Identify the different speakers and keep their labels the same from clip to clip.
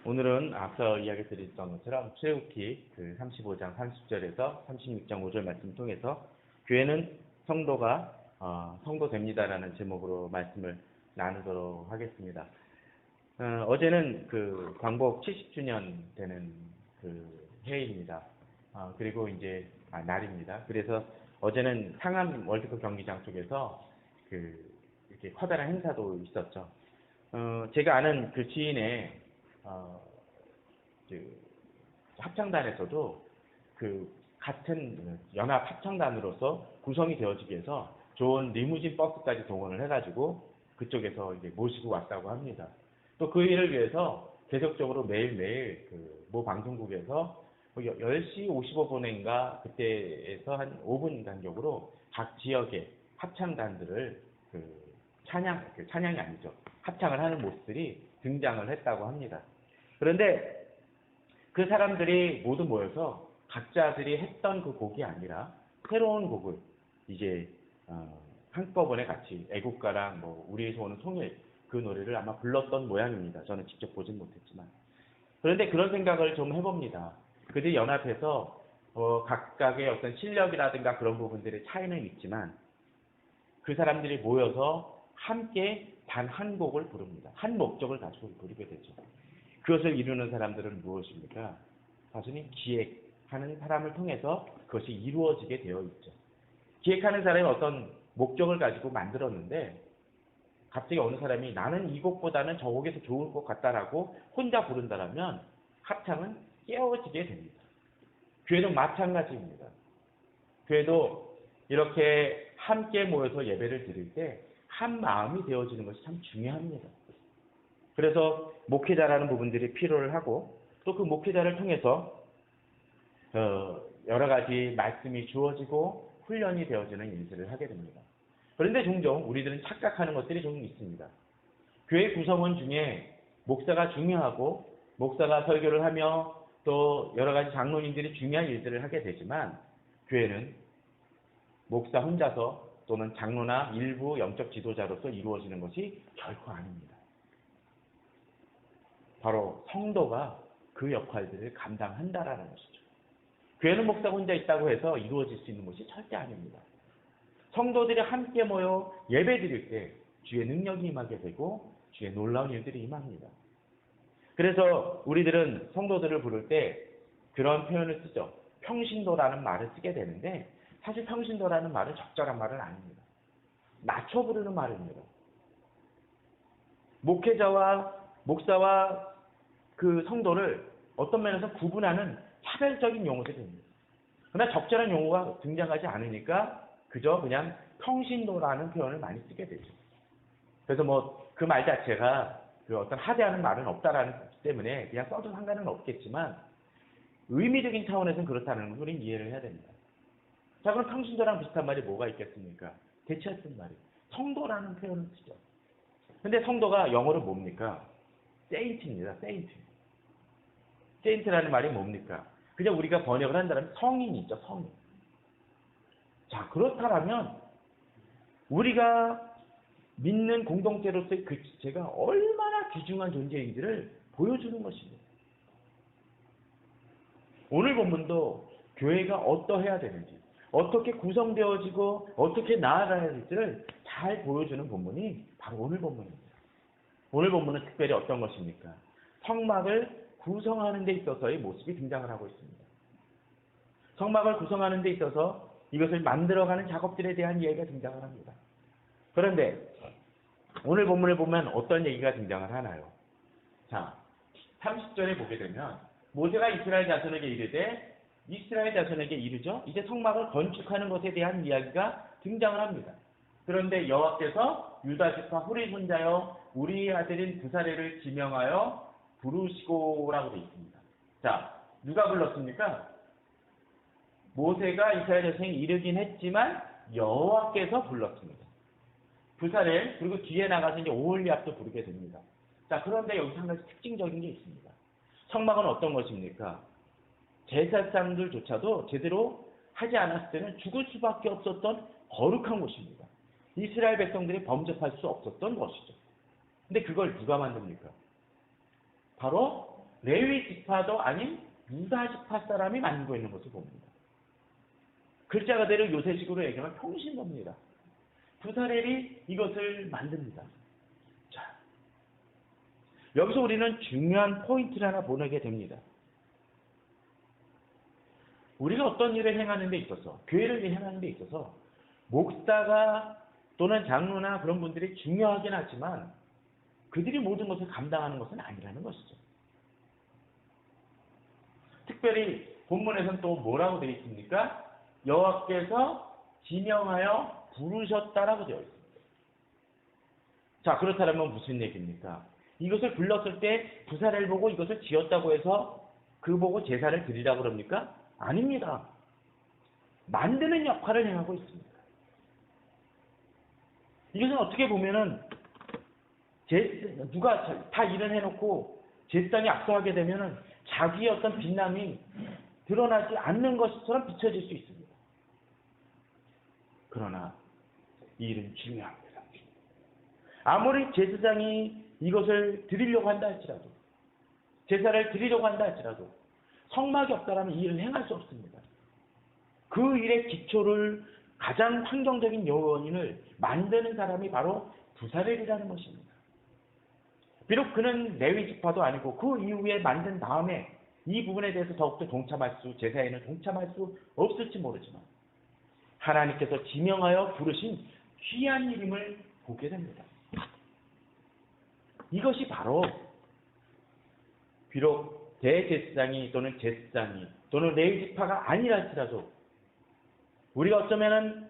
Speaker 1: 오늘은 앞서 이야기 드렸던 것처럼 출애굽기 그 35장 30절에서 36장 5절 말씀 통해서 교회는 성도가 성도됩니다라는 제목으로 말씀을 나누도록 하겠습니다. 어제는 그 광복 70주년 되는 그 해입니다. 그리고 이제 날입니다. 그래서 어제는 상암 월드컵 경기장 쪽에서 그 이렇게 커다란 행사도 있었죠. 제가 아는 그 지인의 그 합창단에서도 그 같은 연합 합창단으로서 구성이 되어지기 위해서 좋은 리무진 버스까지 동원을 해가지고 그쪽에서 이제 모시고 왔다고 합니다. 또 그 일을 위해서 계속적으로 매일매일 그 모 방송국에서 10시 55분인가 그때에서 한 5분 간격으로 각 지역의 합창단들을 찬양이 아니죠. 합창을 하는 모습들이 등장을 했다고 합니다. 그런데 그 사람들이 모두 모여서 각자들이 했던 그 곡이 아니라 새로운 곡을 이제 한꺼번에 같이 애국가랑 뭐 우리의 소원은 통일 그 노래를 아마 불렀던 모양입니다. 저는 직접 보진 못했지만. 그런데 그런 생각을 좀 해봅니다. 그들이 연합해서 각각의 어떤 실력이라든가 그런 부분들의 차이는 있지만 그 사람들이 모여서 함께 단 한 곡을 부릅니다. 한 목적을 가지고 부르게 되죠. 그것을 이루는 사람들은 무엇입니까? 단순히 기획하는 사람을 통해서 그것이 이루어지게 되어 있죠. 기획하는 사람이 어떤 목적을 가지고 만들었는데 갑자기 어느 사람이 나는 이 곡보다는 저 곡이 더 좋을 것 같다라고 혼자 부른다라면 합창은 깨어지게 됩니다. 교회도 마찬가지입니다. 교회도 이렇게 함께 모여서 예배를 드릴 때 한 마음이 되어지는 것이 참 중요합니다. 그래서 목회자라는 부분들이 필요를 하고 또 그 목회자를 통해서 여러 가지 말씀이 주어지고 훈련이 되어지는 일들을 하게 됩니다. 그런데 종종 우리들은 착각하는 것들이 좀 있습니다. 교회 구성원 중에 목사가 중요하고 목사가 설교를 하며 또 여러 가지 장로님들이 중요한 일들을 하게 되지만 교회는 목사 혼자서 또는 장로나 일부 영적 지도자로서 이루어지는 것이 결코 아닙니다. 바로 성도가 그 역할들을 감당한다라는 것이죠. 교회는 목사 혼자 있다고 해서 이루어질 수 있는 것이 절대 아닙니다. 성도들이 함께 모여 예배 드릴 때 주의 능력이 임하게 되고 주의 놀라운 일들이 임합니다. 그래서 우리들은 성도들을 부를 때 그런 표현을 쓰죠. 평신도라는 말을 쓰게 되는데 사실 평신도라는 말은 적절한 말은 아닙니다. 낮춰 부르는 말입니다. 목사와 그 성도를 어떤 면에서 구분하는 차별적인 용어들입니다. 그러나 적절한 용어가 등장하지 않으니까 그저 그냥 평신도라는 표현을 많이 쓰게 되죠. 그래서 뭐 그 말 자체가 그 어떤 하대하는 말은 없다라는 것 때문에 그냥 써도 상관은 없겠지만 의미적인 차원에서는 그렇다는 걸 우리는 이해를 해야 됩니다. 자, 그럼 평신도랑 비슷한 말이 뭐가 있겠습니까? 대체할 쓴 말이 성도라는 표현을 쓰죠. 근데 성도가 영어로 뭡니까? 세인트입니다. 세인트. 세인트라는 말이 뭡니까? 그냥 우리가 번역을 한다면 성인이 있죠. 성인. 자, 그렇다면 우리가 믿는 공동체로서의 그 지체가 얼마나 귀중한 존재인지를 보여주는 것입니다. 오늘 본문도 교회가 어떠해야 되는지, 어떻게 구성되어지고 어떻게 나아가야 될지를 잘 보여주는 본문이 바로 오늘 본문입니다. 오늘 본문은 특별히 어떤 것입니까? 성막을 구성하는 데 있어서의 모습이 등장을 하고 있습니다. 성막을 구성하는 데 있어서 이것을 만들어가는 작업들에 대한 이야기가 등장을 합니다. 그런데 오늘 본문을 보면 어떤 얘기가 등장을 하나요? 자, 30절에 보게 되면 모세가 이스라엘 자손에게 이르되 이스라엘 자손에게 이르죠. 이제 성막을 건축하는 것에 대한 이야기가 등장을 합니다. 그런데 여호와께서 유다 지파 후리 손자여 우리 아들인 부사레를 지명하여 부르시고라고 되어 있습니다. 자, 누가 불렀습니까? 모세가 이스라엘 자손에게 이르긴 했지만 여호와께서 불렀습니다. 부사렐 그리고 뒤에 나가서 이제 오홀리압도 부르게 됩니다. 자, 그런데 여기서 한 가지 특징적인 게 있습니다. 성막은 어떤 것입니까? 제사장들조차도 제대로 하지 않았을 때는 죽을 수밖에 없었던 거룩한 곳입니다. 이스라엘 백성들이 범접할 수 없었던 것이죠. 근데 그걸 누가 만듭니까? 바로 레위 지파도 아닌 유다 지파 사람이 만들고 있는 것을 봅니다. 글자 그대로 요새식으로 얘기하면 평신도입니다. 부사렐이 이것을 만듭니다. 자, 여기서 우리는 중요한 포인트를 하나 보내게 됩니다. 우리가 어떤 일을 행하는 데 있어서, 교회를 행하는 데 있어서 목사가 또는 장로나 그런 분들이 중요하긴 하지만 그들이 모든 것을 감당하는 것은 아니라는 것이죠. 특별히 본문에서는 또 뭐라고 되어 있습니까? 여호와께서 지명하여 부르셨다라고 되어 있습니다. 자, 그렇다면 무슨 얘기입니까? 이것을 불렀을 때 부사를 보고 이것을 지었다고 해서 그 보고 제사를 드리라고 그럽니까? 아닙니다. 만드는 역할을 행하고 있습니다. 이것은 어떻게 보면은 누가 다 일을 해놓고 제사장이 악수하게 되면은 자기의 어떤 빛남이 드러나지 않는 것처럼 비춰질 수 있습니다. 그러나 이 일은 중요합니다. 아무리 제사장이 이것을 드리려고 한다 할지라도, 제사를 드리려고 한다 할지라도 성막이 없다라면 이 일을 행할 수 없습니다. 그 일의 기초를 가장 환경적인 요인을 만드는 사람이 바로 부사렐이라는 것입니다. 비록 그는 레위 지파도 아니고 그 이후에 만든 다음에 이 부분에 대해서 더욱더 제사에는 동참할 수 없을지 모르지만 하나님께서 지명하여 부르신 귀한 이름을 보게 됩니다. 이것이 바로 비록 대제사장이 또는 제사장이 또는 레위 지파가 아니라 할지라도 우리가 어쩌면은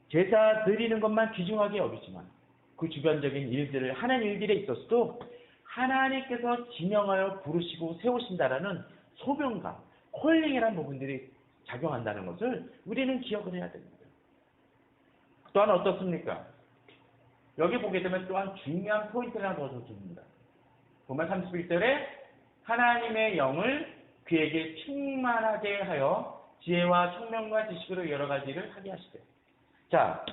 Speaker 1: 제사 드리는 것만 귀중하게 여기지만 그 주변적인 일들을 하는 일들에 있어서도 하나님께서 지명하여 부르시고 세우신다라는 소명감, 콜링이라는 부분들이 작용한다는 것을 우리는 기억을 해야 됩니다. 또한 어떻습니까? 여기 보게 되면 또한 중요한 포인트를 하나 더 줍니다. 보면 31절에 하나님의 영을 그에게 충만하게 하여 지혜와 총명과 지식으로 여러 가지를 하게 하시되. 자,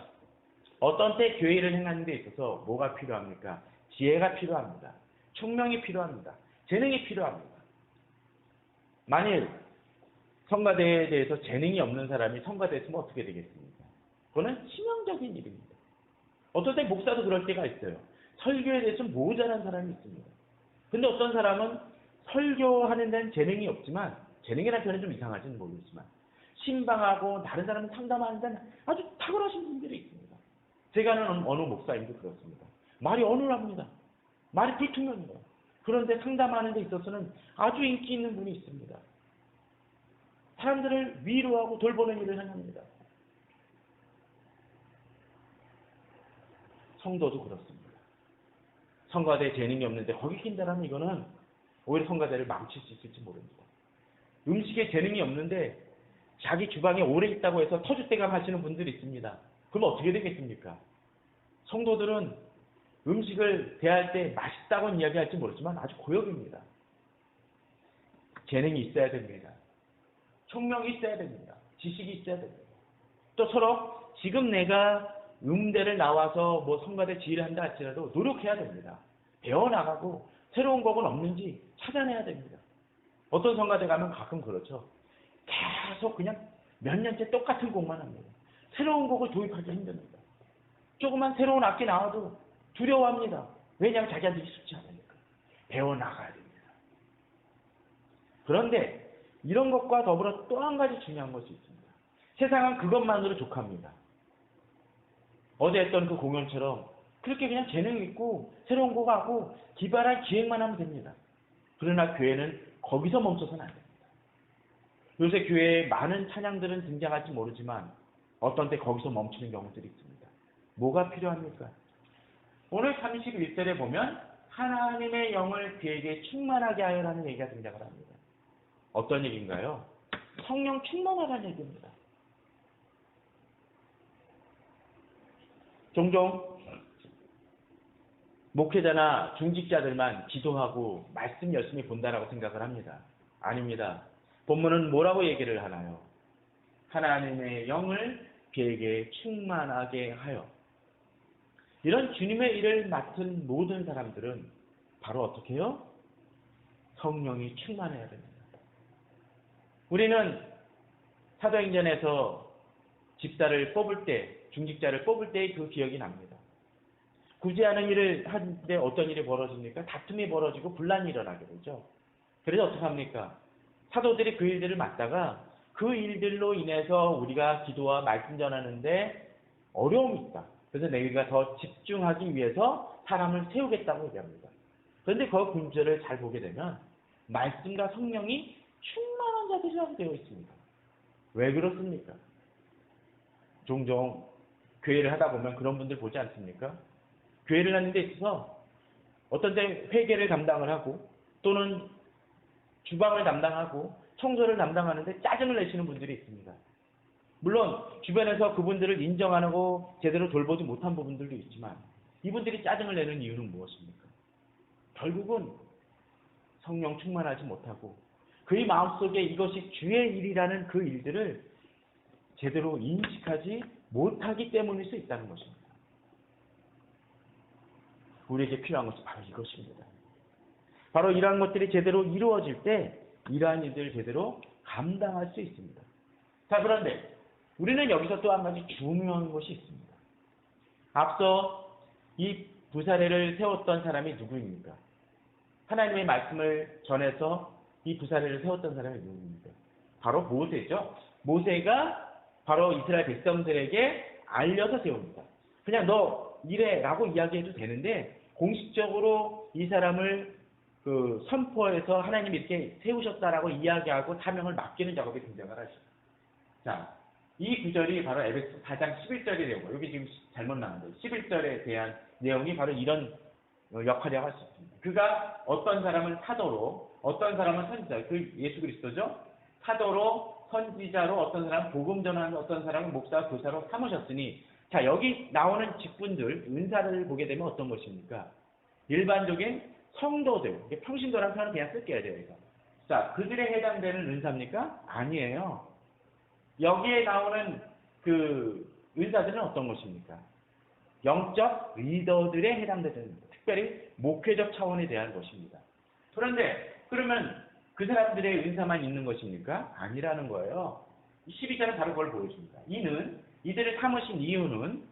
Speaker 1: 어떤 때 교회를 행하는 데 있어서 뭐가 필요합니까? 지혜가 필요합니다. 총명이 필요합니다. 재능이 필요합니다. 만일 성가대에 대해서 재능이 없는 사람이 성가대에 있으면 어떻게 되겠습니까? 그거는 치명적인 일입니다. 어떨 때 목사도 그럴 때가 있어요. 설교에 대해서 모자란 사람이 있습니다. 근데 어떤 사람은 설교하는 데는 재능이 없지만, 재능이라는 표현은 좀 이상할지는 모르겠지만 신방하고 다른 사람은 상담하는 데는 아주 탁월하신 분들이 있습니다. 제가 아는 어느 목사님도 그렇습니다. 말이 어눌합니다. 말이 불투명해요. 그런데 상담하는 데 있어서는 아주 인기 있는 분이 있습니다. 사람들을 위로하고 돌보는 일을 합니다. 성도도 그렇습니다. 성가대에 재능이 없는데 거기 낀다라면 이거는 오히려 성가대를 망칠 수 있을지 모릅니다. 음식에 재능이 없는데 자기 주방에 오래 있다고 해서 터줏대감 하시는 분들이 있습니다. 그럼 어떻게 되겠습니까? 성도들은 음식을 대할 때 맛있다고는 이야기할지 모르지만 아주 고역입니다. 재능이 있어야 됩니다. 총명이 있어야 됩니다. 지식이 있어야 됩니다. 또 서로 지금 내가 음대를 나와서 뭐 성가대 지휘를 한다 할지라도 노력해야 됩니다. 배워나가고 새로운 곡은 없는지 찾아내야 됩니다. 어떤 성가대 가면 가끔 그렇죠. 계속 그냥 몇 년째 똑같은 곡만 합니다. 새로운 곡을 도입하기 힘듭니다. 조그만 새로운 악기 나와도 두려워합니다. 왜냐하면 자기한테 익숙지 않으니까. 배워나가야 됩니다. 그런데 이런 것과 더불어 또 한 가지 중요한 것이 있습니다. 세상은 그것만으로 족합니다. 어제 했던 그 공연처럼 그렇게 그냥 재능 있고 새로운 곡 하고 기발한 기획만 하면 됩니다. 그러나 교회는 거기서 멈춰서는 안 됩니다. 요새 교회에 많은 찬양들은 등장할지 모르지만 어떤 때 거기서 멈추는 경우들이 있습니다. 뭐가 필요합니까? 오늘 31절에 보면 하나님의 영을 그에게 충만하게 하여라는 얘기가 등장을 합니다. 어떤 얘기인가요? 성령 충만하라는 얘기입니다. 종종 목회자나 중직자들만 기도하고 말씀 열심히 본다라고 생각을 합니다. 아닙니다. 본문은 뭐라고 얘기를 하나요? 하나님의 영을 그에게 충만하게 하여. 이런 주님의 일을 맡은 모든 사람들은 바로 어떻게 해요? 성령이 충만해야 됩니다. 우리는 사도행전에서 집사를 뽑을 때, 중직자를 뽑을 때의 그 기억이 납니다. 굳이 않은 일을 하는데 어떤 일이 벌어집니까? 다툼이 벌어지고 분란이 일어나게 되죠. 그래서 어떻게 합니까? 사도들이 그 일들을 맡다가 그 일들로 인해서 우리가 기도와 말씀 전하는데 어려움이 있다. 그래서 내가 더 집중하기 위해서 사람을 세우겠다고 얘기합니다. 그런데 그 군절을 잘 보게 되면 말씀과 성령이 충만한 자들이라고 되어 있습니다. 왜 그렇습니까? 종종 교회를 하다 보면 그런 분들 보지 않습니까? 교회를 하는 데 있어서 어떤 때 회계를 담당을 하고 또는 주방을 담당하고 청소를 담당하는데 짜증을 내시는 분들이 있습니다. 물론 주변에서 그분들을 인정하고 제대로 돌보지 못한 부분들도 있지만 이분들이 짜증을 내는 이유는 무엇입니까? 결국은 성령 충만하지 못하고 그의 마음속에 이것이 주의 일이라는 그 일들을 제대로 인식하지 못하기 때문일 수 있다는 것입니다. 우리에게 필요한 것은 바로 이것입니다. 바로 이러한 것들이 제대로 이루어질 때 이러한 일들을 제대로 감당할 수 있습니다. 자, 그런데 우리는 여기서 또 한 가지 중요한 것이 있습니다. 앞서 이 부사례를 세웠던 사람이 누구입니까? 하나님의 말씀을 전해서 이 부사례를 세웠던 사람이 누구입니까? 바로 모세죠. 모세가 바로 이스라엘 백성들에게 알려서 세웁니다. 그냥 너 이래라고 이야기해도 되는데 공식적으로 이 사람을 선포해서 하나님이 이렇게 세우셨다라고 이야기하고 사명을 맡기는 작업이 등장을 하죠. 자, 이 구절이 바로 에베소 4장 11절의 내용, 여기 지금 잘못 나왔는데 11절에 대한 내용이 바로 이런 역할이라고 할 수 있습니다. 그가 어떤 사람은 사도로, 어떤 사람은 선지자, 그 예수 그리스도죠. 사도로, 선지자로, 어떤 사람은 복음 전하는, 어떤 사람은 목사, 교사로 삼으셨으니, 자, 여기 나오는 직분들, 은사를 보게 되면 어떤 것입니까? 일반적인 성도들, 평신도라는 표현을 그냥 쓸게요, 이거. 자, 그들에 해당되는 은사입니까? 아니에요. 여기에 나오는 그 은사들은 어떤 것입니까? 영적 리더들에 해당되는, 특별히 목회적 차원에 대한 것입니다. 그런데 그러면 그 사람들의 은사만 있는 것입니까? 아니라는 거예요. 12절은 바로 그걸 보여줍니다. 이들을 삼으신 이유는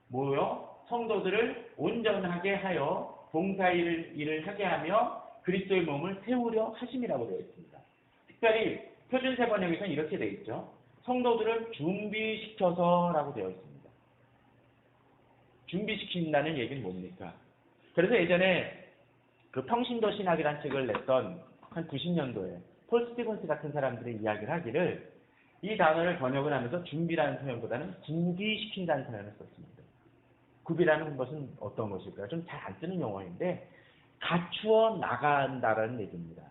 Speaker 1: 뭐요? 성도들을 온전하게 하여 봉사일을 하게 하며 그리스도의 몸을 세우려 하심이라고 되어 있습니다. 특별히 표준 세번역에서는 이렇게 되어 있죠. 성도들을 준비시켜서라고 되어 있습니다. 준비시킨다는 얘기는 뭡니까? 그래서 예전에 그 평신도 신학이라는 책을 냈던 한 90년도에 폴 스티븐스 같은 사람들의 이야기를 하기를 이 단어를 번역을 하면서 준비라는 표현보다는 구비시킨다는 표현을 썼습니다. 구비라는 것은 어떤 것일까요? 좀 잘 안 쓰는 용어인데 갖추어 나간다라는 얘기입니다.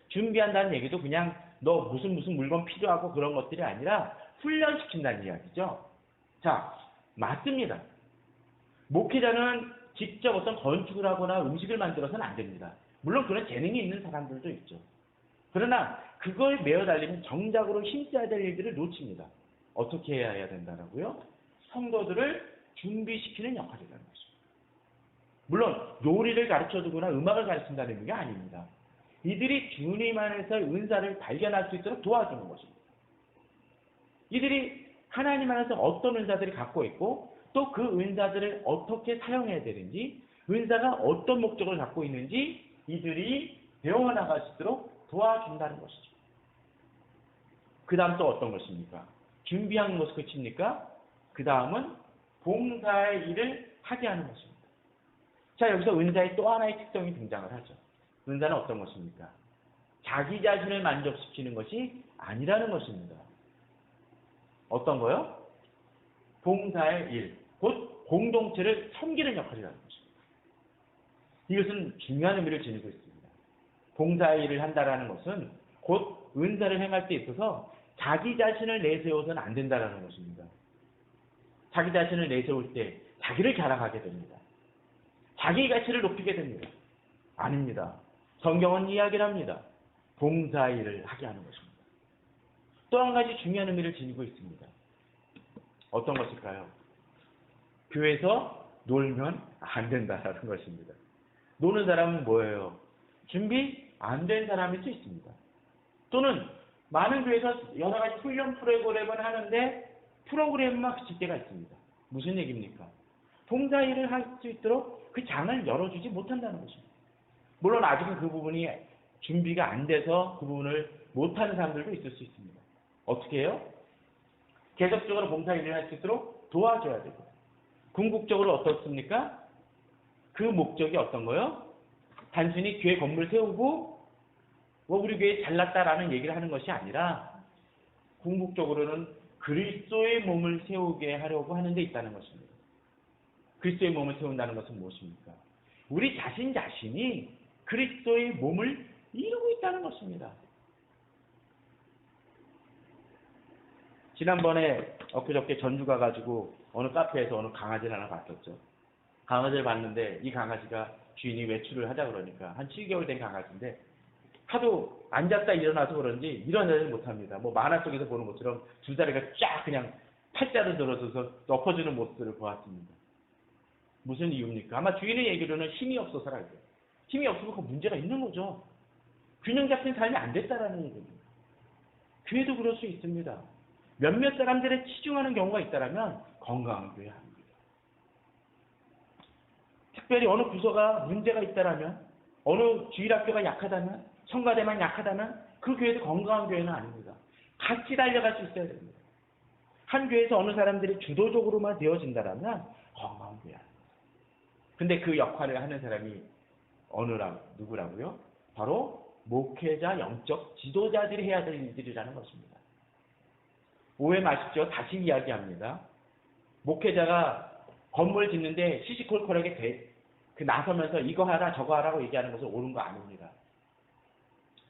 Speaker 1: 준비한다는 얘기도 그냥 너 무슨 물건 필요하고 그런 것들이 아니라 훈련시킨다는 이야기죠. 자, 맞습니다. 목회자는 직접 어떤 건축을 하거나 음식을 만들어서는 안 됩니다. 물론 그런 재능이 있는 사람들도 있죠. 그러나 그거에 매어 달리면 정작으로 힘써야 될 일들을 놓칩니다. 어떻게 해야 된다라고요? 성도들을 준비시키는 역할이라는 것입니다. 물론 요리를 가르쳐주거나 음악을 가르친다는 게 아닙니다. 이들이 주님 안에서 은사를 발견할 수 있도록 도와주는 것입니다. 이들이 하나님 안에서 어떤 은사들이 갖고 있고 또 그 은사들을 어떻게 사용해야 되는지, 은사가 어떤 목적을 갖고 있는지 이들이 배워나갈 수 있도록 도와준다는 것이죠. 그 다음 또 어떤 것입니까? 준비하는 것이 끝입니까? 그 다음은 봉사의 일을 하게 하는 것입니다. 자, 여기서 은사의 또 하나의 특성이 등장을 하죠. 은사는 어떤 것입니까? 자기 자신을 만족시키는 것이 아니라는 것입니다. 어떤 거요? 봉사의 일, 곧 공동체를 섬기는 역할이라는 것입니다. 이것은 중요한 의미를 지니고 있습니다. 봉사의 일을 한다라는 것은 곧 은사를 행할 때 있어서 자기 자신을 내세워서는 안 된다라는 것입니다. 자기 자신을 내세울 때 자기를 자랑하게 됩니다. 자기 가치를 높이게 됩니다. 아닙니다. 성경은 이야기를 합니다. 봉사의 일을 하게 하는 것입니다. 또 한 가지 중요한 의미를 지니고 있습니다. 어떤 것일까요? 교회에서 놀면 안 된다라는 것입니다. 노는 사람은 뭐예요? 준비 안 된 사람일 수 있습니다. 또는 많은 교회에서 여러 가지 훈련 프로그램을 하는데 프로그램만 그칠 때가 있습니다. 무슨 얘기입니까? 봉사일을 할 수 있도록 그 장을 열어주지 못한다는 것입니다. 물론 아직은 그 부분이 준비가 안 돼서 그 부분을 못하는 사람들도 있을 수 있습니다. 어떻게 해요? 계속적으로 봉사일을 할 수 있도록 도와줘야 되고, 궁극적으로 어떻습니까? 그 목적이 어떤 거요? 단순히 교회 건물 세우고 우리 교회 잘났다라는 얘기를 하는 것이 아니라 궁극적으로는 그리스도의 몸을 세우게 하려고 하는 데 있다는 것입니다. 그리스도의 몸을 세운다는 것은 무엇입니까? 우리 자신이 그리스도의 몸을 이루고 있다는 것입니다. 지난번에 엊그저께 전주 가가지고 어느 카페에서 어느 강아지를 하나 봤었죠. 강아지를 봤는데 이 강아지가 주인이 외출을 하자 그러니까 한 7개월 된 강아지인데 하도 앉았다 일어나서 그런지 일어나지 못합니다. 뭐 만화 속에서 보는 것처럼 두 다리가 쫙 그냥 팔자로 들어서서 엎어지는 모습을 보았습니다. 무슨 이유입니까? 아마 주인의 얘기로는 힘이 없어서라고요. 힘이 없으면 그 문제가 있는 거죠. 균형 잡힌 삶이 안 됐다라는 얘기입니다. 교회도 그럴 수 있습니다. 몇몇 사람들에 치중하는 경우가 있다면 건강한 교회 합니다. 특별히 어느 부서가 문제가 있다면, 어느 주일학교가 약하다면, 성가대만 약하다면 그 교회도 건강한 교회는 아닙니다. 같이 달려갈 수 있어야 됩니다. 한 교회에서 어느 사람들이 주도적으로만 되어진다면 건강한 교회 아닙니다. 근데 그 역할을 하는 사람이 누구라고요? 바로 목회자, 영적 지도자들이 해야 될 일들이라는 것입니다. 오해 마십시오. 다시 이야기합니다. 목회자가 건물 짓는데 시시콜콜하게 나서면서 이거 하라 저거 하라고 얘기하는 것은 옳은 거 아닙니다.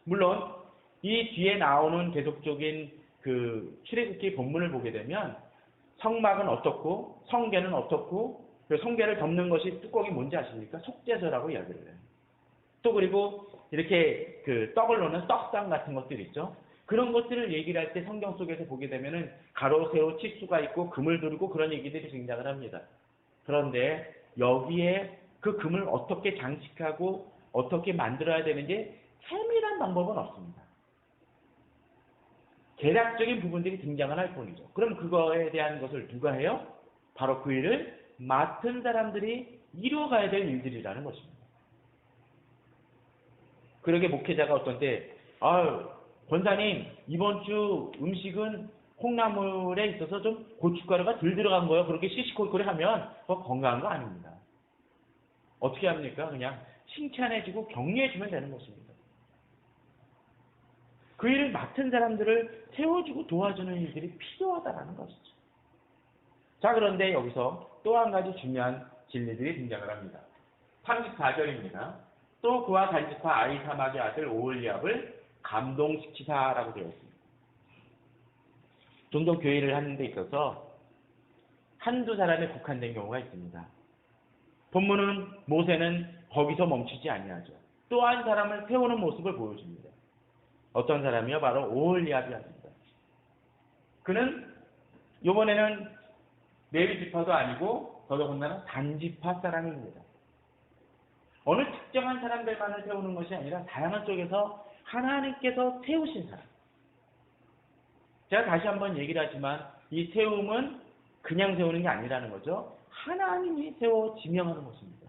Speaker 1: 물론 이 뒤에 나오는 계속적인 그 출애굽기 본문을 보게 되면 성막은 어떻고 성계는 어떻고 그 성계를 덮는 것이 뚜껑이 뭔지 아십니까? 속죄서라고 이야기를 해요. 또 그리고 이렇게 그 떡을 넣는 떡상 같은 것들 있죠. 그런 것들을 얘기를 할 때 성경 속에서 보게 되면은 가로, 세로, 치수가 있고 금을 두르고 그런 얘기들이 등장을 합니다. 그런데 여기에 그 금을 어떻게 장식하고 어떻게 만들어야 되는지 세밀한 방법은 없습니다. 계략적인 부분들이 등장을 할 뿐이죠. 그럼 그거에 대한 것을 누가 해요? 바로 그 일을 맡은 사람들이 이루어가야 될 일들이라는 것입니다. 그러게 목회자가 어떤 때 권사님 이번 주 음식은 콩나물에 있어서 좀 고춧가루가 덜 들어간 거예요. 그렇게 시시콜콜해 하면 그거 건강한 거 아닙니다. 어떻게 합니까? 그냥 칭찬해주고 격려해주면 되는 것입니다. 그 일을 맡은 사람들을 세워주고 도와주는 일들이 필요하다는 것이죠. 자, 그런데 여기서 또 한 가지 중요한 진리들이 등장을 합니다. 34절입니다. 또 그와 단지파 아히사막의 아들 오홀리압을 감동시키사라고 되어 있습니다. 종종 교회를 하는 데 있어서 한두 사람에 국한된 경우가 있습니다. 본문은 모세는 거기서 멈추지 아니하죠. 또 한 사람을 세우는 모습을 보여줍니다. 어떤 사람이요? 바로 오홀리압이었습니다. 그는 이번에는 레위 지파도 아니고 더더군다나 단지파 사람입니다. 어느 특정한 사람들만을 세우는 것이 아니라 다양한 쪽에서 하나님께서 세우신 사람. 제가 다시 한번 얘기를 하지만 이 세움은 그냥 세우는 게 아니라는 거죠. 하나님이 세워 지명하는 것입니다.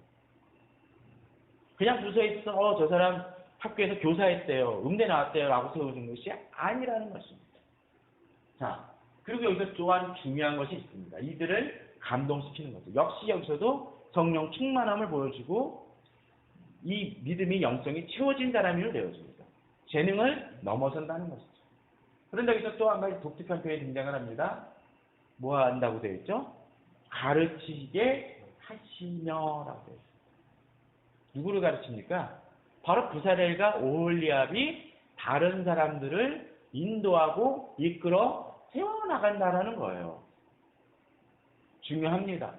Speaker 1: 그냥 부서에 있어서 저 사람 학교에서 교사했대요. 음대 나왔대요. 라고 세워준 것이 아니라는 것입니다. 자, 그리고 여기서 또한 중요한 것이 있습니다. 이들을 감동시키는 거죠. 역시 여기서도 성령 충만함을 보여주고 이 믿음이 영성이 채워진 사람을 되어줍니다. 재능을 넘어선다는 것이죠. 그런데 여기서 또 한 가지 독특한 표현이 등장을 합니다. 뭐 한다고 되어 있죠? 가르치게 하시며라고 되어 있습니다. 누구를 가르칩니까? 바로 부사렐과 오홀리압이 다른 사람들을 인도하고 이끌어 세워나간다는 거예요. 중요합니다.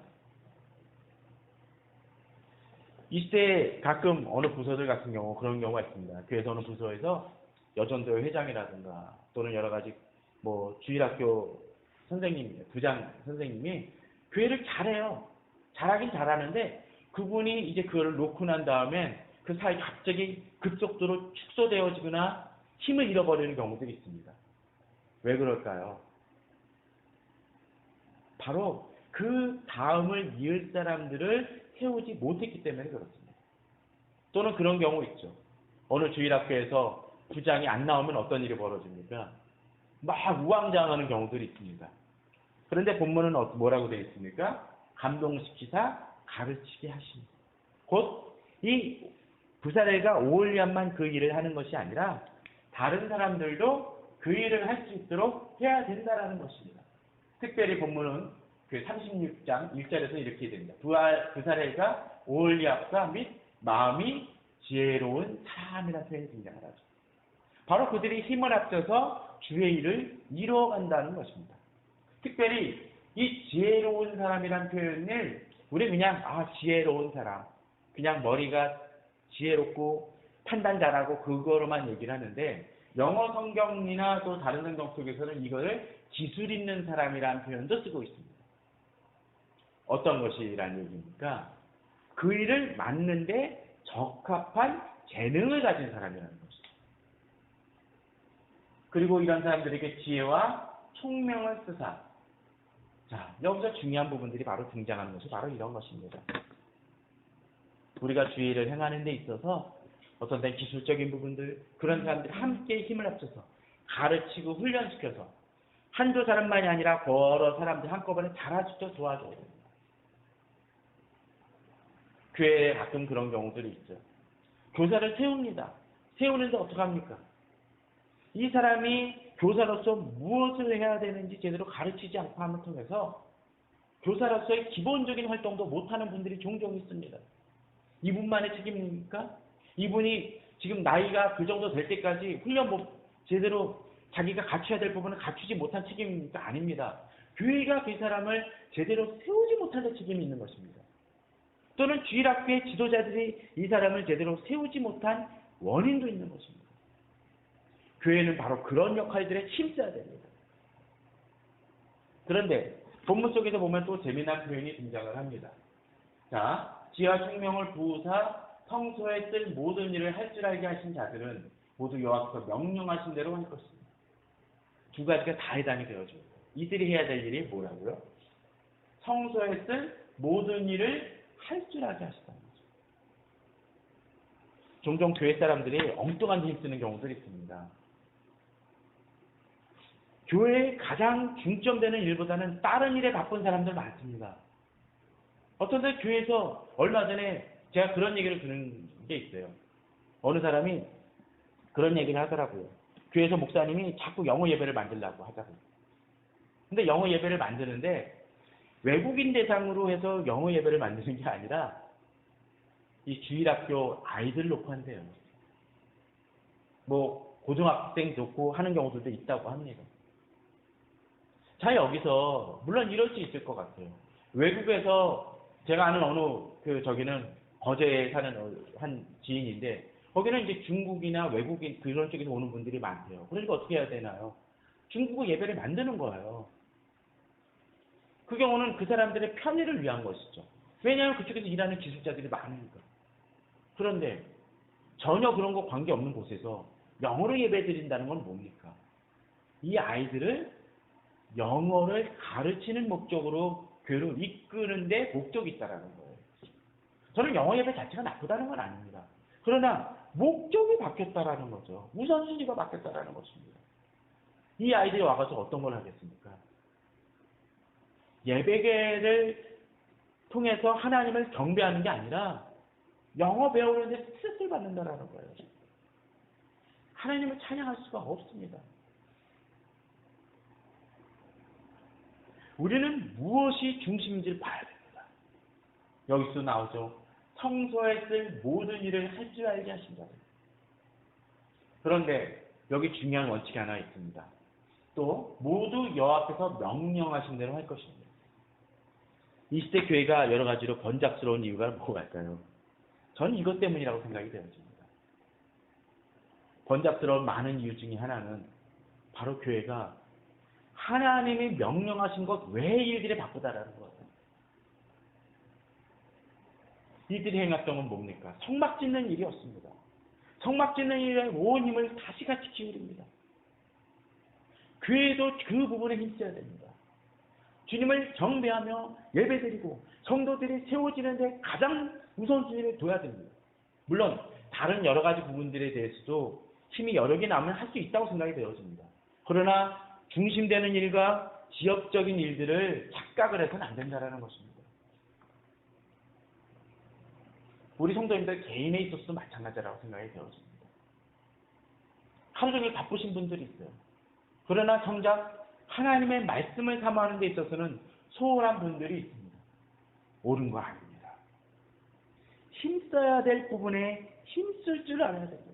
Speaker 1: 이때 가끔 어느 부서들 같은 경우 그런 경우가 있습니다. 교회에서 어느 부서에서 여전도회 회장이라든가 또는 여러 가지 뭐 주일학교 선생님, 부장 선생님이 교회를 잘해요. 잘하긴 잘하는데 그분이 이제 그걸 놓고 난 다음에 그 사이 갑자기 급속도로 축소되어지거나 힘을 잃어버리는 경우들이 있습니다. 왜 그럴까요? 바로 그 다음을 이을 사람들을 세우지 못했기 때문에 그렇습니다. 또는 그런 경우 있죠. 어느 주일학교에서 부장이 안 나오면 어떤 일이 벌어집니까? 막 우왕좌왕하는 경우들이 있습니다. 그런데 본문은 뭐라고 되어 있습니까? 감동시키사 가르치게 하시니. 곧 이 부사례가 오홀리암만 그 일을 하는 것이 아니라 다른 사람들도 그 일을 할 수 있도록 해야 된다라는 것입니다. 특별히 본문은 그 36장 1절에서 이렇게 됩니다. 부사례가 오홀리암과 및 마음이 지혜로운 사람이라는 표현이 등장을 하죠. 바로 그들이 힘을 합쳐서 주의 일을 이루어간다는 것입니다. 특별히 이 지혜로운 사람이라는 표현을 우리 그냥 지혜로운 사람, 그냥 머리가 지혜롭고 판단 잘하고 그거로만 얘기를 하는데 영어 성경이나 또 다른 성경 속에서는 이거를 기술 있는 사람이라는 표현도 쓰고 있습니다. 어떤 것이라는 얘기입니까? 그 일을 맡는데 적합한 재능을 가진 사람이라는 것이죠. 그리고 이런 사람들에게 지혜와 총명을 쓰사. 자, 여기서 중요한 부분들이 바로 등장하는 것이 바로 이런 것입니다. 우리가 주의 일을 행하는 데 있어서 어떤 때 기술적인 부분들, 그런 사람들이 함께 힘을 합쳐서 가르치고 훈련시켜서 한두 사람만이 아니라 여러 사람들 한꺼번에 달아주쳐 도와줘야 됩니다. 교회에 가끔 그런 경우들이 있죠. 교사를 세웁니다. 세우는데 어떡합니까? 이 사람이 교사로서 무엇을 해야 되는지 제대로 가르치지 않고 함을 통해서 교사로서의 기본적인 활동도 못하는 분들이 종종 있습니다. 이분만의 책임입니까? 이분이 지금 나이가 그 정도 될 때까지 훈련 제대로 자기가 갖춰야 될 부분을 갖추지 못한 책임입니까? 아닙니다. 교회가 그 사람을 제대로 세우지 못하는 책임이 있는 것입니다. 또는 주일학교의 지도자들이 이 사람을 제대로 세우지 못한 원인도 있는 것입니다. 교회는 바로 그런 역할들에 힘써야 됩니다. 그런데 본문 속에서 보면 또 재미난 표현이 등장을 합니다. 자, 지혜와 총명을 부으사 평소에 쓸 모든 일을 할 줄 알게 하신 자들은 모두 여호와께서 명령하신 대로 할 것입니다. 두 가지가 다 해당이 되어집니다. 이들이 해야 될 일이 뭐라고요? 평소에 쓸 모든 일을 할 줄 알게 하시다는 거죠. 종종 교회 사람들이 엉뚱한 힘 쓰는 경우들이 있습니다. 교회에 가장 중점되는 일보다는 다른 일에 바쁜 사람들 많습니다. 어떤 때 교회에서 얼마 전에 제가 그런 얘기를 듣는 게 있어요. 어느 사람이 그런 얘기를 하더라고요. 교회에서 목사님이 자꾸 영어 예배를 만들려고 하자고. 근데 영어 예배를 만드는데 외국인 대상으로 해서 영어 예배를 만드는 게 아니라 이 주일학교 아이들 놓고 한대요. 뭐 고등학생 놓고 하는 경우들도 있다고 합니다. 자, 여기서 물론 이럴 수 있을 것 같아요. 외국에서 제가 아는 저기는 거제에 사는 한 지인인데 거기는 이제 중국이나 외국인 그런 쪽에서 오는 분들이 많대요. 그러니까 어떻게 해야 되나요? 중국어 예배를 만드는 거예요. 그 경우는 그 사람들의 편의를 위한 것이죠. 왜냐하면 그쪽에서 일하는 기술자들이 많으니까. 그런데 전혀 그런 거 관계없는 곳에서 영어로 예배 드린다는 건 뭡니까? 이 아이들을 영어를 가르치는 목적으로 교회로 이끄는데 목적이 있다라는 거예요. 저는 영어 예배 자체가 나쁘다는 건 아닙니다. 그러나 목적이 바뀌었다라는 거죠. 우선순위가 바뀌었다라는 것입니다. 이 아이들이 와가지고 어떤 걸 하겠습니까? 예배계를 통해서 하나님을 경배하는 게 아니라 영어 배우는데 스트레스를 받는다라는 거예요. 하나님을 찬양할 수가 없습니다. 우리는 무엇이 중심인지를 봐야 됩니다. 여기서 나오죠. 성소에 쓸 모든 일을 할 줄 알게 하신다. 그런데 여기 중요한 원칙이 하나 있습니다. 또 모두 여호와 앞에서 명령하신 대로 할 것입니다. 이 시대 교회가 여러 가지로 번잡스러운 이유가 뭐갈까요? 저는 이것 때문이라고 생각이 되어집니다. 번잡스러운 많은 이유 중에 하나는 바로 교회가 하나님이 명령하신 것 외의 일들에 바쁘다라는 거예요. 이들이 행했던 건 뭡니까? 성막 짓는 일이었습니다. 성막 짓는 일에 온 힘을 다시 같이 기울입니다. 교회도 그 부분에 힘써야 됩니다. 주님을 경배하며 예배드리고 성도들이 세워지는데 가장 우선순위를 둬야 됩니다. 물론 다른 여러 가지 부분들에 대해서도 힘이 여러 개 나면 할 수 있다고 생각이 되어집니다. 그러나 중심되는 일과 지역적인 일들을 착각을 해서는 안 된다는 것입니다. 우리 성도님들 개인에 있어서도 마찬가지라고 생각이 되어집니다. 하루 종일 바쁘신 분들이 있어요. 그러나 정작 하나님의 말씀을 사모하는 데 있어서는 소홀한 분들이 있습니다. 옳은 거 아닙니다. 힘써야 될 부분에 힘쓸 줄 알아야 됩니다.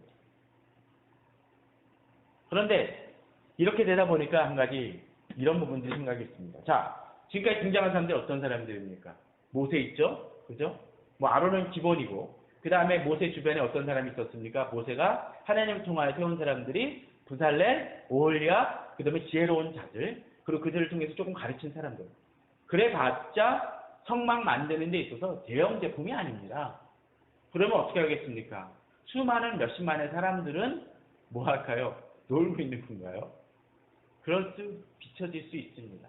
Speaker 1: 그런데 이렇게 되다 보니까 한 가지 이런 부분들이 생각이 있습니다. 자, 지금까지 등장한 사람들이 어떤 사람들입니까? 모세 있죠? 그죠? 뭐 아론은 기본이고, 그 다음에 모세 주변에 어떤 사람이 있었습니까? 모세가 하나님을 통하여 세운 사람들이 부살렐, 오홀리압, 그 다음에 지혜로운 자들, 그리고 그들을 통해서 조금 가르친 사람들. 그래봤자 성막 만드는 데 있어서 대형 제품이 아닙니다. 그러면 어떻게 하겠습니까? 수많은 몇십만의 사람들은 뭐 할까요? 놀고 있는 건가요? 그럴 수 비춰질 수 있습니다.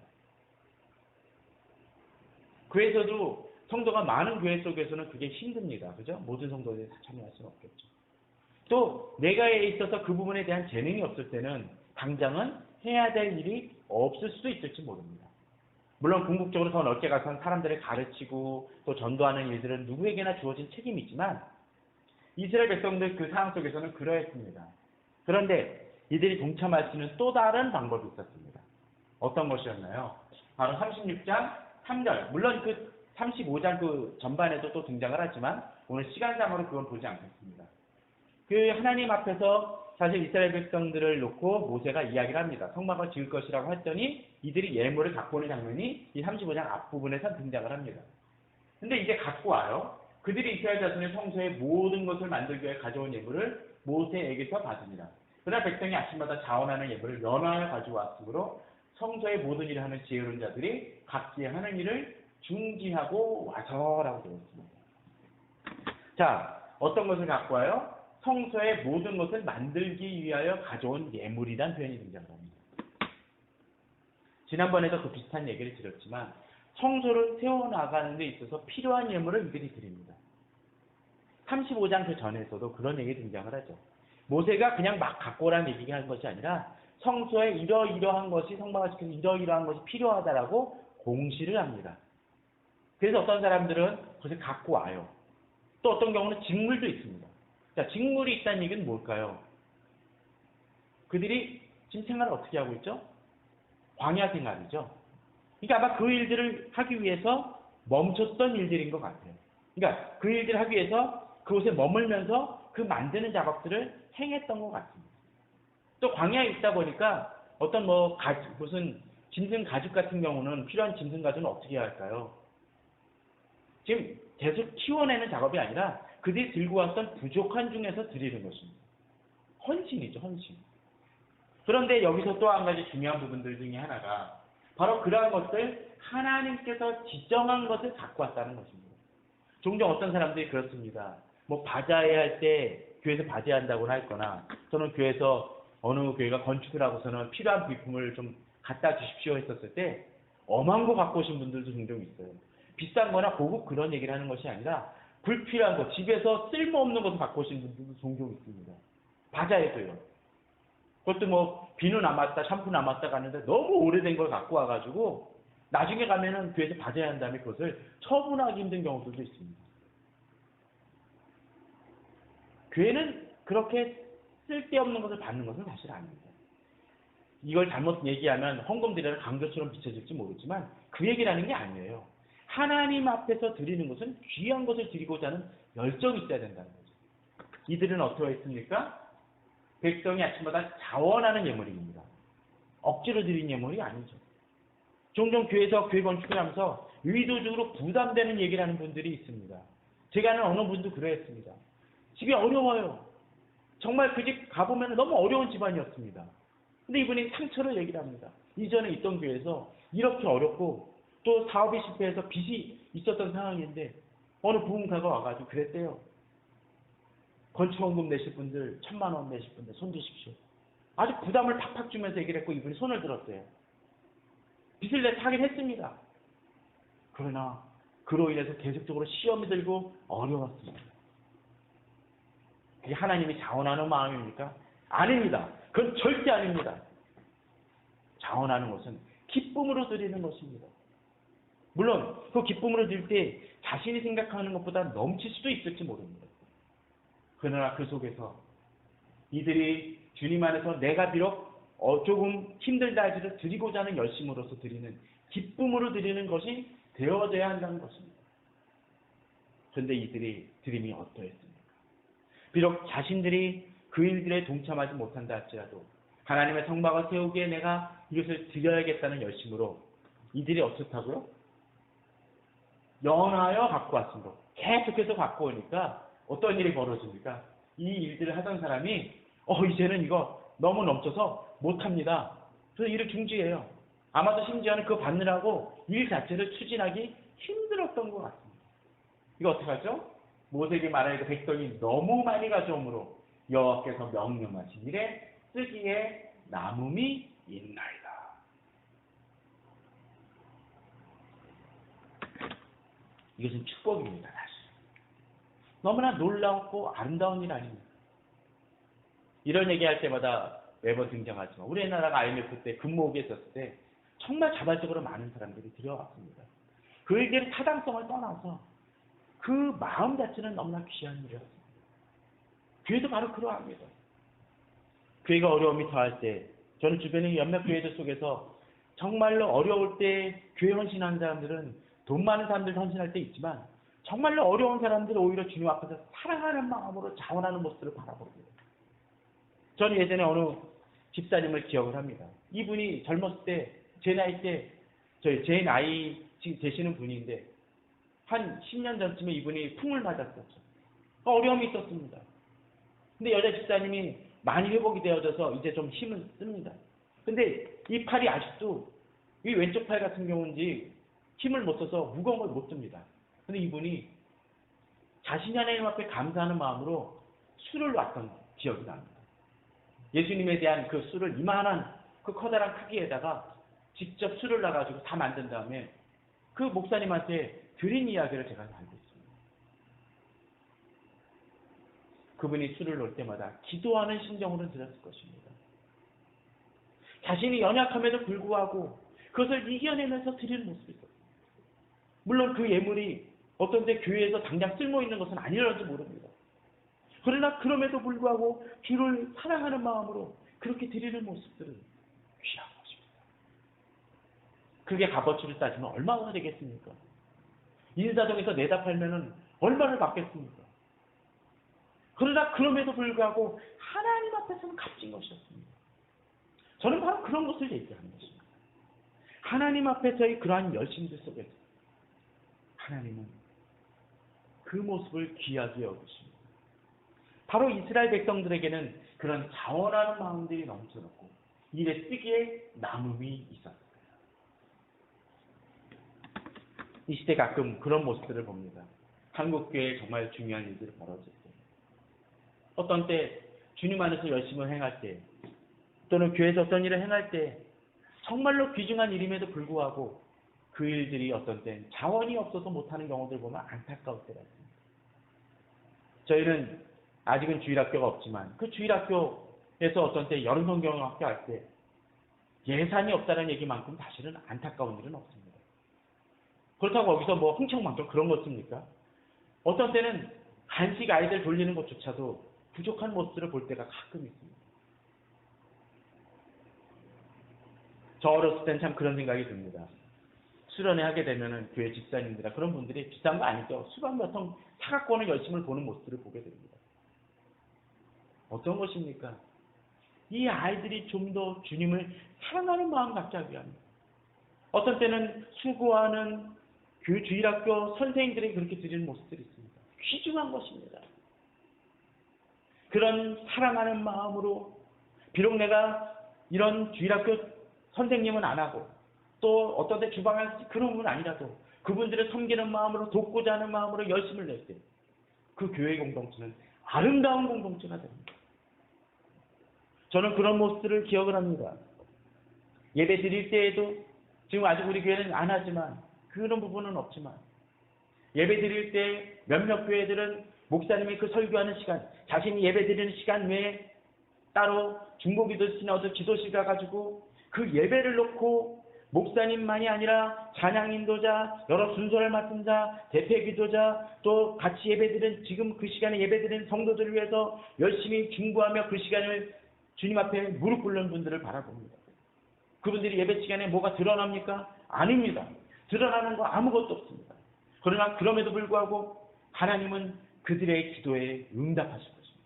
Speaker 1: 교회에서도 성도가 많은 교회 속에서는 그게 힘듭니다. 그죠? 모든 성도들이 다 참여할 수는 없겠죠. 또 내가 있어서 그 부분에 대한 재능이 없을 때는 당장은 해야 될 일이 없을 수도 있을지 모릅니다. 물론 궁극적으로 더 넓게 가서는 사람들을 가르치고 또 전도하는 일들은 누구에게나 주어진 책임이지만 이스라엘 백성들 그 상황 속에서는 그러했습니다. 그런데 이들이 동참할 수 있는 또 다른 방법이 있었습니다. 어떤 것이었나요? 바로 36장 3절. 물론 그 35장 그 전반에도 또 등장을 하지만 오늘 시간상으로 그건 보지 않겠습니다. 그 하나님 앞에서 사실 이스라엘 백성들을 놓고 모세가 이야기를 합니다. 성막을 지을 것이라고 했더니 이들이 예물을 갖고 오는 장면이 이 35장 앞부분에서 등장을 합니다. 근데 이제 갖고 와요. 그들이 이스라엘 자손의 성소의 모든 것을 만들기 위해 가져온 예물을 모세에게서 받습니다. 그러나 백성이 아침마다 자원하는 예물을 연하여 가져왔으므로 성소의 모든 일을 하는 지혜로운 자들이 각기의 하는 일을 중지하고 와서라고 되어 있습니다. 자, 어떤 것을 갖고 와요? 성소의 모든 것을 만들기 위하여 가져온 예물이란 표현이 등장합니다. 지난번에도 그 비슷한 얘기를 드렸지만 성소를 세워나가는 데 있어서 필요한 예물을 이들이 드립니다. 35장 그 전에서도 그런 얘기 등장을 하죠. 모세가 그냥 막 갖고 오라는 얘기가 한 것이 아니라 성소에 이러이러한 것이 성막을 지켜서 이러이러한 것이 필요하다라고 공시를 합니다. 그래서 어떤 사람들은 그것을 갖고 와요. 또 어떤 경우는 직물도 있습니다. 자, 직물이 있다는 얘기는 뭘까요? 그들이 지금 생활을 어떻게 하고 있죠? 광야 생활이죠. 그러니까 아마 그 일들을 하기 위해서 멈췄던 일들인 것 같아요. 그러니까 그 일들을 하기 위해서 그곳에 머물면서 그 만드는 작업들을 행했던 것 같습니다. 또 광야에 있다 보니까 어떤 무슨 짐승 가죽 같은 경우는 필요한 짐승 가죽은 어떻게 해야 할까요? 지금 계속 키워내는 작업이 아니라 그들이 들고 왔던 부족한 중에서 드리는 것입니다. 헌신이죠, 헌신. 그런데 여기서 또 한 가지 중요한 부분들 중에 하나가 바로 그러한 것들 하나님께서 지정한 것을 갖고 왔다는 것입니다. 종종 어떤 사람들이 그렇습니다. 뭐 바자회 할 때 교회에서 바제한다고 했거나 또는 교회에서 어느 교회가 건축을 하고서는 필요한 부품을 좀 갖다 주십시오 했었을 때 엄한 거 갖고 오신 분들도 종종 있어요. 비싼 거나 고급 그런 얘기를 하는 것이 아니라 불필요한 거, 집에서 쓸모없는 것을 갖고 오신 분들도 종종 있습니다. 바자회도요. 그것도 뭐 비누 남았다, 샴푸 남았다 가는데 너무 오래된 걸 갖고 와가지고 나중에 가면은 교회에서 바자회한 다음에 그것을 처분하기 힘든 경우들도 있습니다. 교회는 그렇게 쓸데없는 것을 받는 것은 사실 아닙니다. 이걸 잘못 얘기하면 헌금드리는 강조처럼 비춰질지 모르지만 그 얘기를 하는 게 아니에요. 하나님 앞에서 드리는 것은 귀한 것을 드리고자 하는 열정이 있어야 된다는 거죠. 이들은 어떻게 했습니까? 백성이 아침마다 자원하는 예물입니다. 억지로 드린 예물이 아니죠. 종종 교회에서 교회 건축을 하면서 의도적으로 부담되는 얘기를 하는 분들이 있습니다. 제가 아는 어느 분도 그러했습니다. 집이 어려워요. 정말 그 집 가보면 너무 어려운 집안이었습니다. 근데 이분이 상처를 얘기를 합니다. 이전에 있던 교회에서 이렇게 어렵고 또 사업이 실패해서 빚이 있었던 상황인데 어느 부흥사가 와가지고 그랬대요. 건축원금 내실 분들, 1,000만 원 내실 분들 손 드십시오. 아주 부담을 팍팍 주면서 얘기를 했고 이분이 손을 들었어요. 빚을 내타긴 했습니다. 그러나 그로 인해서 계속적으로 시험이 들고 어려웠습니다. 그게 하나님이 자원하는 마음입니까? 아닙니다. 그건 절대 아닙니다. 자원하는 것은 기쁨으로 드리는 것입니다. 물론 그 기쁨으로 드릴 때 자신이 생각하는 것보다 넘칠 수도 있을지 모릅니다. 그러나 그 속에서 이들이 주님 안에서 내가 비록 조금 힘들다 할지라도 드리고자 하는 열심으로서 드리는 기쁨으로 드리는 것이 되어져야 한다는 것입니다. 그런데 이들이 드림이 어떠했습니까? 비록 자신들이 그 일들에 동참하지 못한다 할지라도 하나님의 성막을 세우기에 내가 이것을 드려야겠다는 열심으로 이들이 어떻다고요? 연하여 갖고 왔습니다. 계속해서 갖고 오니까 어떤 일이 벌어집니까? 이 일들을 하던 사람이 이제는 이거 너무 넘쳐서 못합니다. 그래서 일을 중지해요. 아마도 심지어는 그거 받느라고 일 자체를 추진하기 힘들었던 것 같습니다. 이거 어떡하죠? 모세에게 말하니까 백성이 너무 많이 가져오므로 여호와께서 명령하신 일에 쓰기에 남음이 있나이다. 이것은 축복입니다. 사실. 너무나 놀랍고 아름다운 일 아닙니까? 이런 얘기할 때마다 매번 등장하지만 우리나라가 IMF 때 근무옥에 있었을 때 정말 자발적으로 많은 사람들이 들어왔습니다. 그 일들의 타당성을 떠나서 그 마음 자체는 너무나 귀한 일이었습니다. 교회도 바로 그러합니다. 교회가 어려움이 더할 때 저는 주변의 몇몇 교회들 속에서 정말로 어려울 때 교회 헌신하는 사람들은 돈 많은 사람들 헌신할 때 있지만 정말로 어려운 사람들은 오히려 주님 앞에서 사랑하는 마음으로 자원하는 모습을 바라봅니다. 저는 예전에 어느 집사님을 기억을 합니다. 이분이 젊었을 때, 제 나이 때, 제 나이 되시는 분인데, 한 10년 전쯤에 이분이 풍을 맞았었죠. 어려움이 있었습니다. 근데 여자 집사님이 많이 회복이 되어져서 이제 좀 힘을 씁니다. 근데 이 팔이 아직도, 이 왼쪽 팔 같은 경우인지 힘을 못 써서 무거운 걸 못 듭니다. 근데 이분이 자신이 하나님 앞에 감사하는 마음으로 술을 놨던 기억이 납니다. 예수님에 대한 그 술을 이만한 그 커다란 크기에다가 직접 술을 놔가지고 다 만든 다음에 그 목사님한테 드린 이야기를 제가 알고 있습니다. 그분이 술을 놓을 때마다 기도하는 심정으로 드렸을 것입니다. 자신이 연약함에도 불구하고 그것을 이겨내면서 드리는 모습이 있었습니다. 물론 그 예물이 어떤 때 교회에서 당장 쓸모 있는 것은 아니라는지 모릅니다. 그러나 그럼에도 불구하고 주를 사랑하는 마음으로 그렇게 드리는 모습들은 귀한 것입니다. 그게 값어치를 따지면 얼마나 되겠습니까? 인사동에서 내다 팔면은 얼마를 받겠습니까? 그러나 그럼에도 불구하고 하나님 앞에서는 값진 것이었습니다. 저는 바로 그런 것을 얘기하는 것입니다. 하나님 앞에서의 그러한 열심들 속에서 하나님은 그 모습을 귀하게 여기십니다. 바로 이스라엘 백성들에게는 그런 자원하는 마음들이 넘쳐났고 일에 쓰기에 남음이 있었습니다. 이 시대 가끔 그런 모습들을 봅니다. 한국교회에 정말 중요한 일들이 벌어질 때, 어떤 때 주님 안에서 열심히 행할 때, 또는 교회에서 어떤 일을 행할 때 정말로 귀중한 일임에도 불구하고 그 일들이 어떤 때 자원이 없어서 못하는 경우들 보면 안타까울 때가 있습니다. 저희는 아직은 주일학교가 없지만 그 주일학교에서 어떤 때 여름 성경학교 할 때 예산이 없다는 얘기만큼 사실은 안타까운 일은 없습니다. 그렇다고 거기서 뭐 흥청망청 그런 거 씁니까? 어떤 때는 간식 아이들 돌리는 것조차도 부족한 모습들을 볼 때가 가끔 있습니다. 저 어렸을 땐 참 그런 생각이 듭니다. 수련회 하게 되면은 교회 집사님들이나 그런 분들이 비싼 거 아니죠. 수박 몇 통 사갖고 오는 열심을 보는 모습들을 보게 됩니다. 어떤 것입니까? 이 아이들이 좀 더 주님을 사랑하는 마음 갖게 하기 위함입니다. 어떤 때는 수고하는 주일학교 선생님들이 그렇게 드리는 모습들이 있습니다. 귀중한 것입니다. 그런 사랑하는 마음으로 비록 내가 이런 주일학교 선생님은 안 하고 또 어떤 때 주방에 그런 분 아니라도 그분들을 섬기는 마음으로, 돕고자 하는 마음으로 열심을 낼 때 그 교회 공동체는 아름다운 공동체가 됩니다. 저는 그런 모습들을 기억을 합니다. 예배 드릴 때에도, 지금 아직 우리 교회는 안 하지만, 그런 부분은 없지만, 예배 드릴 때 몇몇 교회들은 목사님이 그 설교하는 시간, 자신이 예배 드리는 시간 외에 따로 중보기도 시너드 기도실 가가지고 그 예배를 놓고 목사님만이 아니라 찬양 인도자, 여러 순서를 맡은 자, 대표 기도자, 또 같이 예배드리는, 지금 그 시간에 예배드리는 성도들을 위해서 열심히 중보하며 그 시간을 주님 앞에 무릎 꿇는 분들을 바라봅니다. 그분들이 예배 시간에 뭐가 드러납니까? 아닙니다. 드러나는 거 아무것도 없습니다. 그러나 그럼에도 불구하고 하나님은 그들의 기도에 응답하실 것입니다.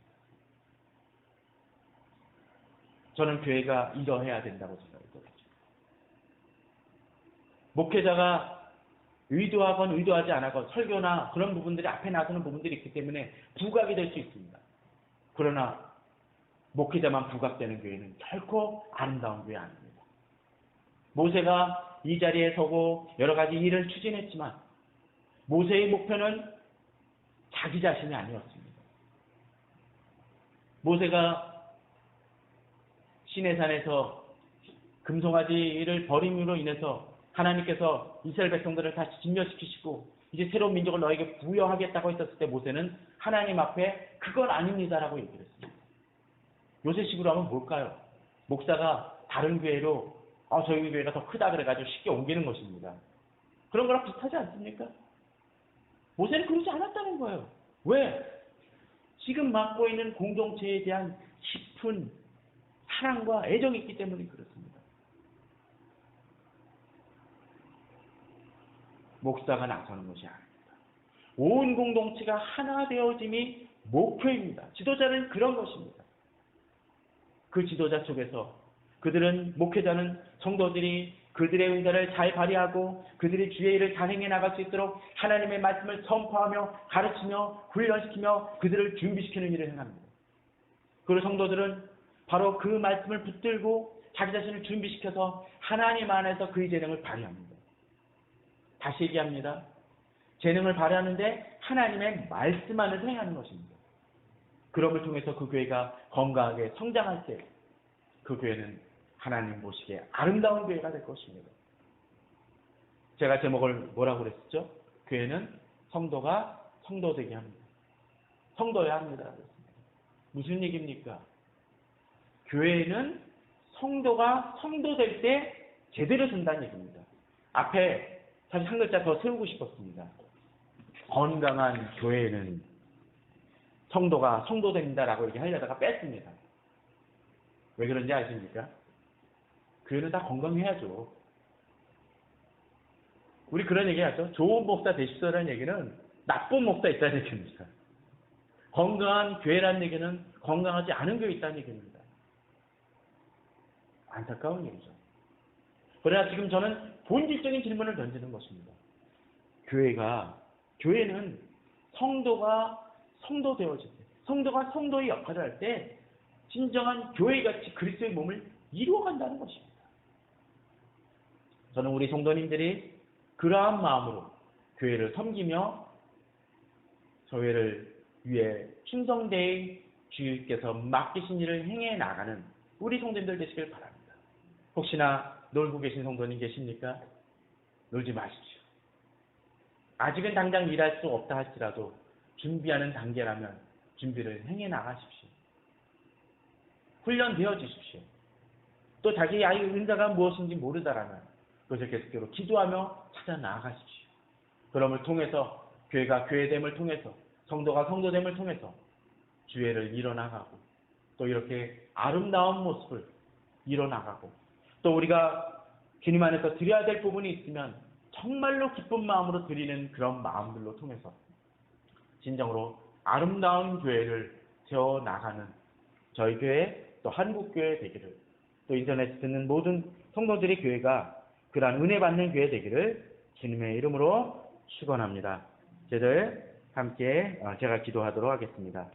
Speaker 1: 저는 교회가 이러해야 된다고 생각합니다. 목회자가 의도하건 의도하지 않았건 설교나 그런 부분들이 앞에 나서는 부분들이 있기 때문에 부각이 될 수 있습니다. 그러나 목회자만 부각되는 교회는 결코 아름다운 교회 아닙니다. 모세가 이 자리에 서고 여러 가지 일을 추진했지만 모세의 목표는 자기 자신이 아니었습니다. 모세가 시내산에서 금송아지를 버림으로 인해서 하나님께서 이스라엘 백성들을 다시 진멸시키시고 이제 새로운 민족을 너에게 부여하겠다고 했었을 때 모세는 하나님 앞에 그건 아닙니다라고 얘기를 했습니다. 요새식으로 하면 뭘까요? 목사가 다른 교회로 저희 교회가 더 크다 그래가지고 쉽게 옮기는 것입니다. 그런 거랑 비슷하지 않습니까? 모세는 그러지 않았다는 거예요. 왜? 지금 맡고 있는 공동체에 대한 깊은 사랑과 애정이 있기 때문에 그렇습니다. 목사가 나서는 것이 아닙니다. 온 공동체가 하나 되어짐이 목표입니다. 지도자는 그런 것입니다. 그 지도자 속에서 그들은, 목회자는 성도들이 그들의 은사를 잘 발휘하고 그들이 주의 일을 잘 행해 나갈 수 있도록 하나님의 말씀을 선포하며 가르치며 훈련시키며 그들을 준비시키는 일을 행합니다. 그리고 성도들은 바로 그 말씀을 붙들고 자기 자신을 준비시켜서 하나님 안에서 그의 재능을 발휘합니다. 다시 얘기합니다. 재능을 발휘하는데 하나님의 말씀 안에서 행하는 것입니다. 그럼을 통해서 그 교회가 건강하게 성장할 때 그 교회는 하나님 보시기에 아름다운 교회가 될 것입니다. 제가 제목을 뭐라고 그랬었죠? 교회는 성도가 성도되게 합니다. 성도여야 합니다. 무슨 얘기입니까? 교회는 성도가 성도될 때 제대로 쓴다는 얘기입니다. 앞에 사실 한 글자 더 세우고 싶었습니다. 건강한 교회는 성도가 성도됩니다라고 얘기하려다가 뺐습니다. 왜 그런지 아십니까? 교회는 다 건강해야죠. 우리 그런 얘기 하죠. 좋은 목사 되십시오라는 얘기는 나쁜 목사 있다는 얘기입니다. 건강한 교회라는 얘기는 건강하지 않은 교회 있다는 얘기입니다. 안타까운 얘기죠. 그러나 지금 저는 본질적인 질문을 던지는 것입니다. 교회는 성도가 성도 되어질 때, 성도가 성도의 역할을 할 때 진정한 교회같이 그리스도의 몸을 이루어간다는 것입니다. 저는 우리 성도님들이 그러한 마음으로 교회를 섬기며 교회를 위해 충성되이 주께서 맡기신 일을 행해 나가는 우리 성도님들 되시길 바랍니다. 혹시나 놀고 계신 성도님 계십니까? 놀지 마십시오. 아직은 당장 일할 수 없다 할지라도 준비하는 단계라면 준비를 행해 나가십시오. 훈련되어 주십시오. 또 자기 아이의 은사가 무엇인지 모르다라면 그것을 계속적으로 기도하며 찾아 나아가십시오. 그럼을 통해서 교회가 교회됨을 통해서 성도가 성도됨을 통해서 주회를 이뤄나가고 또 이렇게 아름다운 모습을 이뤄나가고 또 우리가 주님 안에서 드려야 될 부분이 있으면 정말로 기쁜 마음으로 드리는 그런 마음들로 통해서 진정으로 아름다운 교회를 세워나가는 저희 교회 또 한국교회 되기를 또 인터넷에 듣는 모든 성도들의 교회가 그러한 은혜 받는 교회 되기를 주님의 이름으로 축원합니다. 저희들 함께 제가 기도하도록 하겠습니다.